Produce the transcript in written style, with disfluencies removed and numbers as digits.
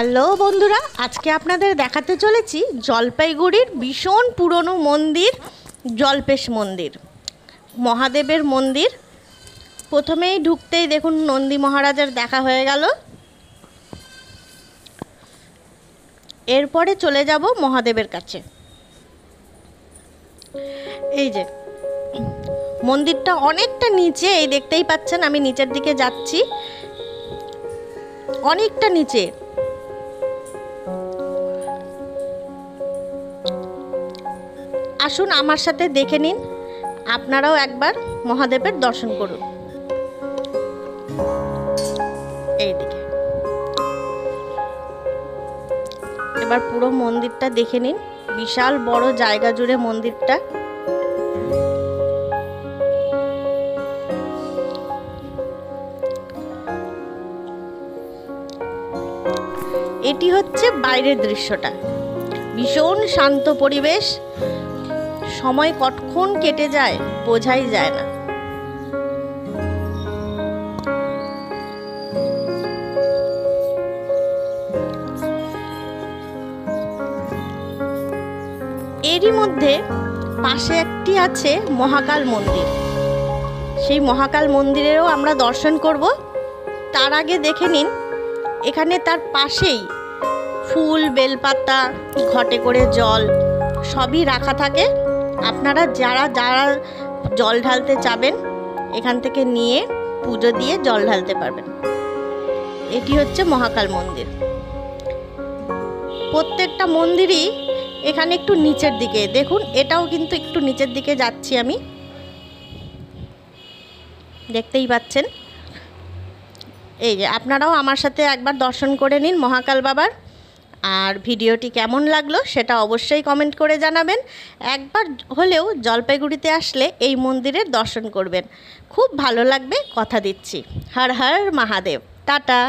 Hello বন্ধুরা, আজকে আপনাদের দেখাতে চলেছি জলপাইগুড়ির ভীষণ পুরনো মন্দির জল্পেশ মন্দির, মহাদেবের মন্দির। প্রথমেই ঢুকতেই দেখুন নন্দী মহারাজের দেখা হয়ে গেল। এরপরে চলে যাব মহাদেবের কাছে। এই যে মন্দিরটা অনেকটা নিচে, এই দেখতেই পাচ্ছেন আমি নিচের দিকে যাচ্ছি, অনেকটা নিচে। আসুন আমার সাথে দেখে নিন, আপনারাও একবার মহাদেবের দর্শন করুন। এইদিকে এবার পুরো মন্দিরটা দেখে নিন, বিশাল বড় জায়গা জুড়ে মন্দিরটা। এটি হচ্ছে বাইরের দৃশ্যটা, ভীষণ শান্ত পরিবেশ, সময় কতক্ষণ কেটে যায় বোঝাই যায় না। এরই মধ্যে পাশে একটি আছে মহাকাল মন্দির, সেই মহাকাল মন্দিরেরও আমরা দর্শন করব। তার আগে দেখে নিন, এখানে তার পাশেই ফুল, বেলপাতা, ঘটে করে জল সবই রাখা থাকে। আপনারা যারা যারা জল ঢালতে চাবেন এখান থেকে নিয়ে পুজো দিয়ে জল ঢালতে পারবেন। এটি হচ্ছে মহাকাল মন্দির। প্রত্যেকটা মন্দিরই এখানে একটু নিচের দিকে, দেখুন এটাও কিন্তু একটু নিচের দিকে যাচ্ছি আমি, দেখতেই পাচ্ছেন। এই যে আপনারাও আমার সাথে একবার দর্শন করে নিন মহাকাল বাবার। আর ভিডিওটি কেমন লাগলো সেটা অবশ্যই কমেন্ট করে জানাবেন। একবার হলেও জলপাইগুড়িতে আসলে এই মন্দিরের দর্শন করবেন, খুব ভালো লাগবে, কথা দিচ্ছি। হর হর মহাদেব। টাটা।